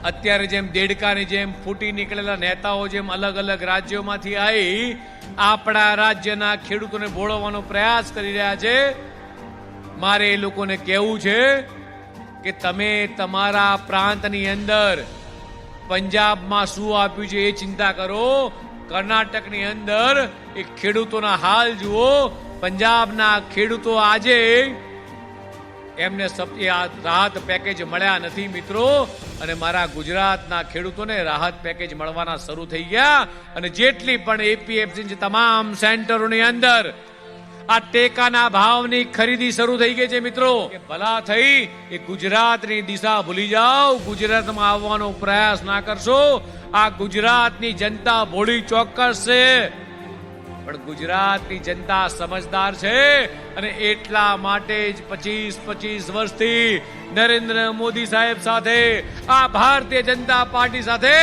અત્યારે જેમ દેડકાની જેમ ફૂટી નીકળેલા નેતાઓ જેમ અલગ અલગ રાજ્યોમાંથી આવી આપણા રાજ્યના ખેડૂતોને ભોળવવાનો પ્રયાસ કરી રહ્યા છે, મારે એ લોકોને કહેવું છે કે તમે તમારા પ્રાંતની અંદર પંજાબમાં શું આપ્યું છે એ ચિંતા કરો, કર્ણાટકની અંદર એ ખેડૂતોના હાલ જુઓ. પંજાબના ખેડૂતો આજે એમને રાહત પેકેજ મળ્યા નથી મિત્રો, અને મારા ગુજરાતના ખેડૂતોને રાહત પેકેજ મળવાના શરૂ થઈ ગયા. અને જેટલી પણ એપીએમસી તમામ સેન્ટરોની અંદર આ ટેકાના ભાવની ખરીદી શરૂ થઈ ગઈ છે મિત્રો. ભલા થઈ એ ગુજરાતની દિશા ભૂલી જાઓ, ગુજરાતમાં આવવાનો પ્રયાસ ના કરશો. આ ગુજરાતની જનતા ભોળી ચોક્કસ છે, પણ ગુજરાતની જનતા સમજદાર છે, અને એટલા માટે જ 25 વર્ષથી નરેન્દ્ર મોદી સાહેબ સાથે આ ભારતીય જનતા પાર્ટી સાથે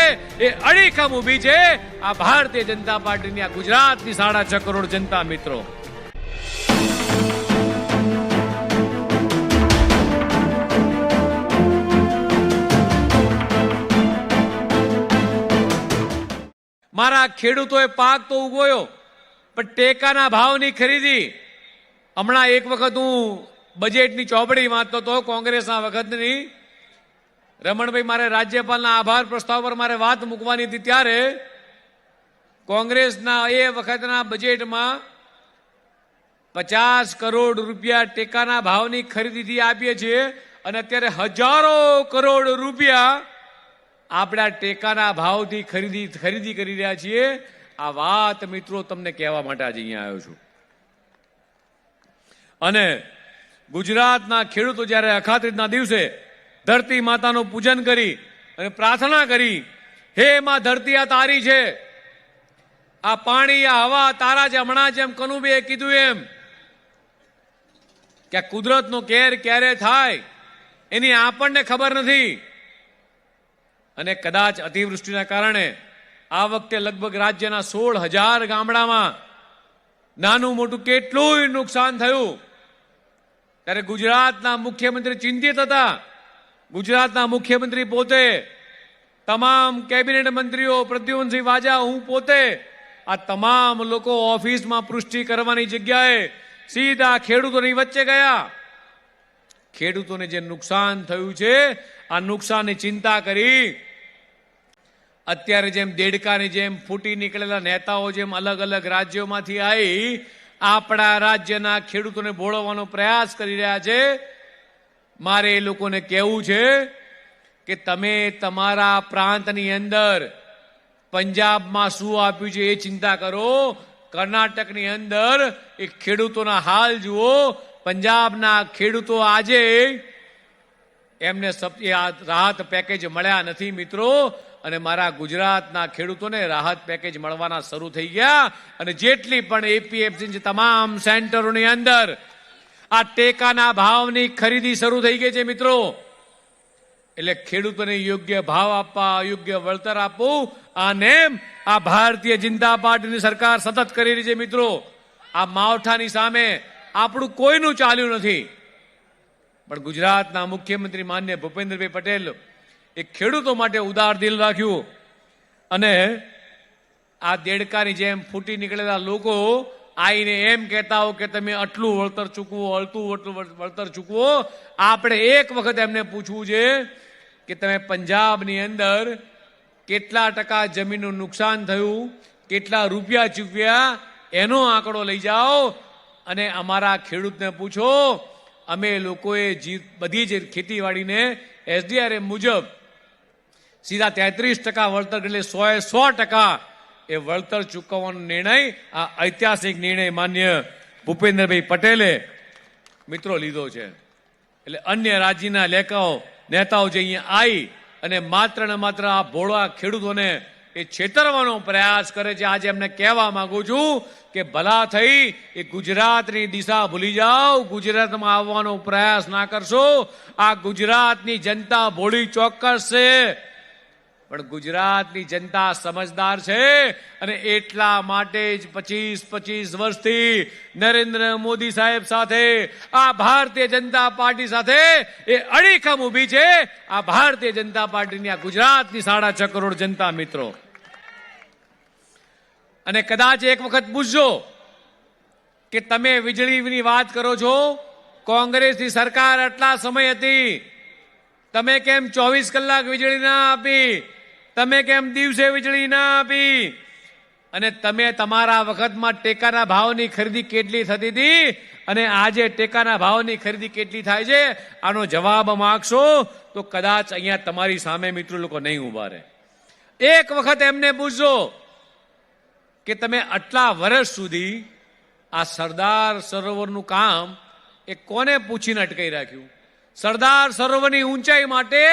એ અડીખમ ઊભી છે. આ ભારતીય જનતા પાર્ટીની આ ગુજરાતની 6.5 કરોડ જનતા મિત્રો. મારા ખેડૂતોએ પાક તો ઉગવ્યો, પણ ટેકાના ભાવની ખરીદી. હમણાં એક વખત હું બજેટની ચોપડી વાંચતો હતો કોંગ્રેસના વખતની. રમણભાઈ, મારે રાજ્યપાલના આભાર પ્રસ્તાવ પર મારે વાત મૂકવાની હતી, ત્યારે કોંગ્રેસના એ વખતના બજેટમાં 50 કરોડ રૂપિયા ટેકાના ભાવની ખરીદીથી આપીએ છીએ, અને અત્યારે હજારો કરોડ રૂપિયા આપણા ટેકાના ભાવથી ખરીદી કરી રહ્યા છીએ. આ વાત મિત્રો તમને કહેવા માટે આજે અહીંયા આવ્યો છું. અને ગુજરાતના ખેડૂતો જ્યારે અખાત્રીજના દિવસે ધરતી માતાનું પૂજન કરી અને પ્રાર્થના કરી, હે માં ધરતી આ તારી છે, આ પાણી આ હવા તારા છે. હમણાં જેમ કનુભાઈએ કીધું એમ કે કુદરતનો કેર ક્યારે થાય એની આપણને ખબર નથી, અને કદાચ અતિવૃષ્ટિના કારણે આ વખતે લગભગ રાજ્યના 16,000 ગામડામાં નાનું મોટું કેટલું નુકસાન થયું. ત્યારે ગુજરાતના મુખ્યમંત્રી ચિંતિત હતા. ગુજરાતના મુખ્યમંત્રી પોતે, તમામ કેબિનેટ મંત્રીઓ, પ્રદ્યુમનસિંહ વાજા, હું પોતે, આ તમામ લોકો ઓફિસમાં પુષ્ટિ કરવાની જગ્યાએ સીધા ખેડૂતોની વચ્ચે ગયા. ખેડૂતોને જે નુકસાન થયું છે આ નુકસાનની ચિંતા કરી. અત્યારે જેમ દેડકાની જેમ ફૂટી નીકળેલા નેતાઓ જેમ અલગ અલગ રાજ્યોમાંથી આવી આપણા રાજ્યના ખેડૂતોને ભોળવવાનો પ્રયાસ કરી રહ્યા છે, મારે એ લોકોને કહેવું છે કે તમે તમારા પ્રાંતની અંદર પંજાબમાં શું આપ્યું છે એ ચિંતા કરો, કર્ણાટકની અંદર એ ખેડૂતોના હાલ જુઓ. પંજાબના ખેડૂતો આજે એમને રાહત પેકેજ મળ્યા નથી મિત્રો, અને મારા ગુજરાતના ખેડૂતોને રાહત પેકેજ મળવાના શરૂ થઈ ગયા. અને જેટલી પણ એપીએમસી તમામ સેન્ટરોની અંદર આ ટેકાના ભાવની ખરીદી શરૂ થઈ ગઈ છે મિત્રો. એટલે ખેડૂતોને યોગ્ય ભાવ આપવા, યોગ્ય વળતર આપવું, આને આ ભારતીય જનતા પાર્ટીની સરકાર સતત કરી રહી છે મિત્રો. આ માવઠાની સામે આપણું કોઈનું ચાલ્યું નથી, પણ ગુજરાતના મુખ્યમંત્રી માન્ય ભૂપેન્દ્રભાઈ પટેલ એ ખેડૂતો માટે ઉદાર દિલ રાખ્યું, અને આ દેડકાની જેમ ફૂટી નીકળેલા લોકો આવીને એમ કહેતા હો કે તમે આટલું વળતર ચૂકવો, આટલું વળતર ચૂકવો. આપણે એક વખત એમને પૂછવું છે કે તમે પંજાબની અંદર કેટલા ટકા જમીનનું નુકસાન થયું, કેટલા રૂપિયા ચૂકવ્યા, એનો આંકડો લઈ જાઓ અને અમારા ખેડૂતને પૂછો. અમે લોકોએ બધી જ ખેતીવાડીને એસડીઆરએમ મુજબ સીધા 33% વળતર, એટલે 100% એ વળતર ચૂકવવાનો નિર્ણય, આ ઐતિહાસિક નિર્ણય માન્ય ભૂપેન્દ્રભાઈ પટેલે મિત્રો લીધો છે. એટલે અન્ય રાજ્યના નેતાઓ જે અહીંયા આવી અને માત્ર ને માત્ર આ ભોળા ખેડૂતોને એ છેતરવાનો પ્રયાસ કરે છે, આજે એમને કહેવા માંગુ છું કે ભલા થઈ એ ગુજરાતની દિશા ભૂલી જાઓ, ગુજરાતમાં આવવાનો પ્રયાસ ના કરશો. આ ગુજરાતની જનતા ભોળી ચોક્કસ છે, પણ ગુજરાતની જનતા સમજદાર છે અને એટલા માટે જ 25 વર્ષથી નરેન્દ્ર મોદી સાહેબ સાથે આ ભારતીય જનતા પાર્ટી સાથે એ અડીખમ ઊભી છે. આ ભારતીય જનતા પાર્ટીની આ ગુજરાતની 6.5 કરોડ જનતા મિત્રો. અને કદાચ એક વખત પૂછજો કે તમે વીજળીની વાત કરો છો, કોંગ્રેસની સરકાર આટલા સમય હતી, તમે કેમ 24 કલાક વીજળી ના આપી, તમે કેમ દિવસે વીજળી ના આપી, અને તમે તમારા વખતમાં ટેકાના ભાવની ખરીદી કેટલી થતી હતી અને આજે ટેકાના ભાવની ખરીદી કેટલી થાય છે, આનો જવાબ માંગશો તો કદાચ અહીંયા તમારી સામે મિત્રો લોકો નહીં ઉભા રહે. એક વખત એમને પૂછજો કે તમે આટલા વર્ષ સુધી આ સરદાર સરોવરનું કામ એ કોને પૂછીને અટકાઈ રાખ્યું? સરદાર સરોવરની ઊંચાઈ માટે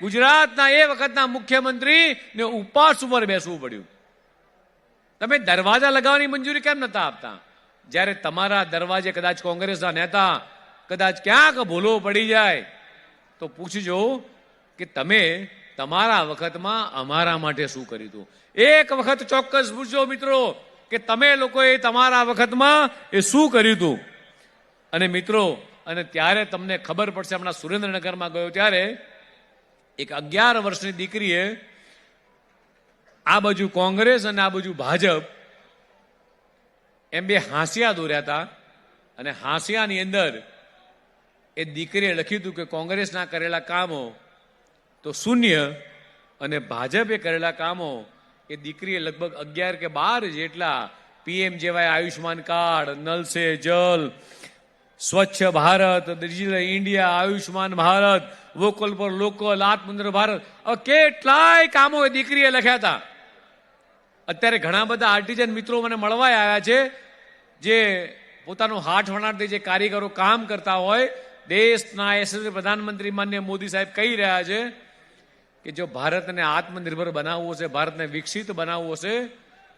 ગુજરાતના એ વખતના મુખ્યમંત્રી ને ઉપવાસ ઉપર બેસવું પડ્યું. તમે દરવાજા લગાવવાની મંજૂરી કેમ નતા આપતા? જ્યારે તમારા દરવાજે કદાચ કોંગ્રેસના નેતા કદાચ ક્યાંક ભૂલો પડી જાય તો પૂછજો કે તમે તમારા વખતમાં અમારા માટે શું કર્યું હતું. એક વખત ચોક્કસ પૂછજો મિત્રો કે તમે લોકોએ તમારા વખતમાં એ શું કર્યું હતું. અને મિત્રો, અને ત્યારે તમને ખબર પડશે. હમણાં સુરેન્દ્રનગરમાં ગયો ત્યારે એક 11 વર્ષની દીકરીએ આ બાજુ કોંગ્રેસ અને આ બાજુ ભાજપ એમ બે હાંસિયા દોર્યા હતા, અને હાંસિયાની અંદર એ દીકરીએ લખ્યું હતું કે કોંગ્રેસના કરેલા કામો તો શૂન્ય અને ભાજપે કરેલા કામો એ દીકરીએ લગભગ 11 કે 12 જેટલા પીએમ જેવાય આયુષ્માન કાર્ડ, નલ સે જલ, સ્વચ્છ Bharat, digital India, Ayushman Bharat, vocal for local, આત્મનિર્ભર ભારત, કેટલાય કામો એ દીકરીએ લખ્યા હતા. અત્યારે ઘણા બધા આર્ટિઝન મિત્રો મને મળવા આવ્યા છે જે પોતાનું હાથ વણાટથી જે કારીગરો કામ કરતા હોય. દેશના યશસ્વી પ્રધાનમંત્રી માનનીય મોદી સાહેબ કહી રહ્યા છે કે જો ભારતને આત્મનિર્ભર બનાવવું હશે, ભારતને વિકસિત બનાવવું હશે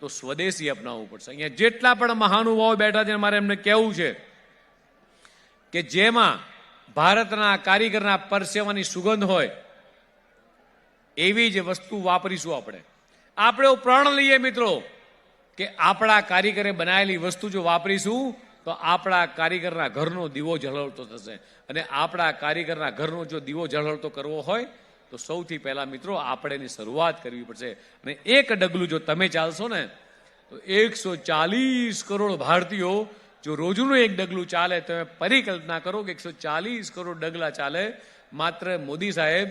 તો સ્વદેશી અપનાવવું પડશે. અહીંયા જેટલા પણ મહાનુભાવો બેઠા છે મારે એમને કહેવું છે કે જેમાં ભારતના કારીગરના પરસેવાની સુગંધ હોય એવી જ વસ્તુ વાપરીશું. આપણે પ્રણ લઈએ મિત્રો કે આપણા કારીગરે બનાવેલી વસ્તુ જો વાપરીશું તો આપણા કારીગરના ઘરનો દીવો ઝળહળતો થશે. અને આપણા કારીગરના ઘરનો જો દીવો ઝળહળતો કરવો હોય તો સૌથી પહેલા મિત્રો આપણે એની શરૂઆત કરવી પડશે. અને એક ડગલું જો તમે ચાલશો ને તો 140 કરોડ ભારતીયો જો રોજનું એક ડગલું ચાલે, તમે પરિકલ્પના કરો કે 140 કરોડ ડગલા ચાલે. માત્ર મોદી સાહેબ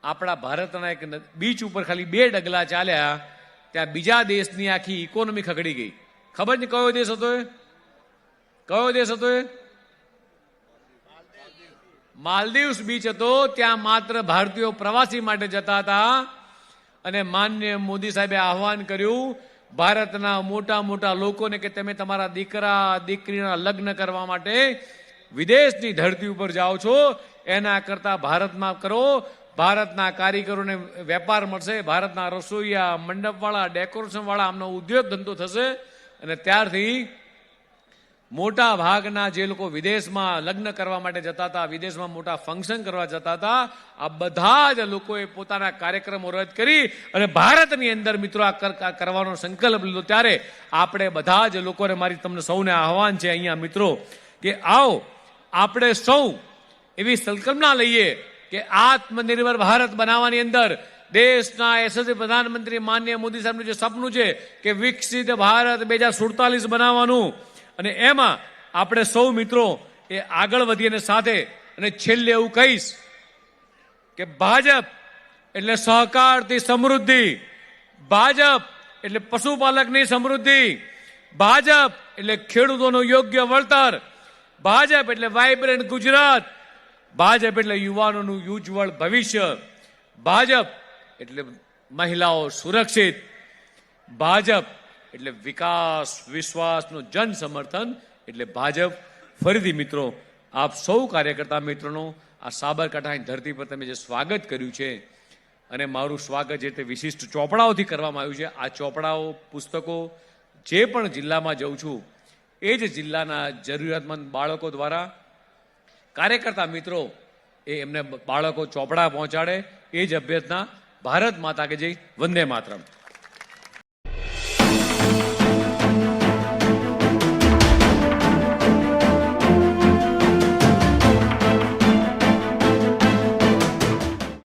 આપણા ભારતના એક બીચ ઉપર ખાલી 2 ડગલા ચાલ્યા, ત્યાં બીજા દેશની આખી ઇકોનોમી ખગડી ગઈ. ખબર નહીં કયો દેશ હતો એ? કયો દેશ હતો એ? માલદીવ્સ બીચ હતો. ત્યાં માત્ર ભારતીયો પ્રવાસી માટે જતા હતા. અને માનનીય મોદી સાહેબે આહવાન કર્યું ભારતના મોટા મોટા લોકોને કે તમે તમારા દીકરા દીકરીના લગ્ન કરવા માટે વિદેશની ધરતી ઉપર જાઓ છો, એના કરતા ભારતમાં કરો. ભારતના કારીગરોને વેપાર મળશે, ભારતના રસોઈયા, મંડપવાળા, ડેકોરેશનવાળા, આમનો ઉદ્યોગ ધંધો થશે. અને ત્યારથી મોટા ભાગના જે લોકો વિદેશમાં લગ્ન કરવા માટે જતા હતા, વિદેશમાં મોટા ફંક્શન કરવા જતા હતા, આ બધા જ લોકોએ પોતાના કાર્યક્રમો રદ કરી અને ભારતની અંદર મિત્રો આ કરવાનો સંકલ્પ લીધો. ત્યારે આપણે બધા જ લોકોને મારી તમને સૌને આહવાન છે અહીંયા મિત્રો કે આવો આપણે સૌ એવી સંકલ્પના લઈએ કે આત્મનિર્ભર ભારત બનાવવાની અંદર દેશના યશસ્વી પ્રધાનમંત્રી માનનીય મોદી સાહેબનું જે સપનું છે કે વિકસિત ભારત 2047 બનાવવાનું, અને એમાં આપણે સૌ મિત્રો એ આગળ વધીએ. અને સાથે અને છેલ્લે એવું કહીશ કે ભાજપ એટલે સહકારથી સમૃદ્ધિ, ભાજપ એટલે પશુપાલકની સમૃદ્ધિ, ભાજપ એટલે ખેડૂતોનું યોગ્ય વળતર, ભાજપ એટલે વાઇબ્રન્ટ ગુજરાત, ભાજપ એટલે યુવાનોનું ઉજ્જવળ ભવિષ્ય, ભાજપ એટલે મહિલાઓ સુરક્ષિત, ભાજપ એટલે વિકાસ, વિશ્વાસનું જન સમર્થન એટલે ભાજપ. ફરીથી મિત્રો આપ સૌ કાર્યકર્તા મિત્રોનો આ સાબરકાંઠાની ધરતી પર તમે જે સ્વાગત કર્યું છે, અને મારું સ્વાગત જે તે વિશિષ્ટ ચોપડાઓથી કરવામાં આવ્યું છે. આ ચોપડાઓ, પુસ્તકો જે પણ જિલ્લામાં જઉં છું એ જ જિલ્લાના જરૂરિયાતમંદ બાળકો દ્વારા કાર્યકર્તા મિત્રો એ એમને બાળકો ચોપડા પહોંચાડે એ જ અભ્યર્થના ભારત માતા કે જય, વંદે માતરમ.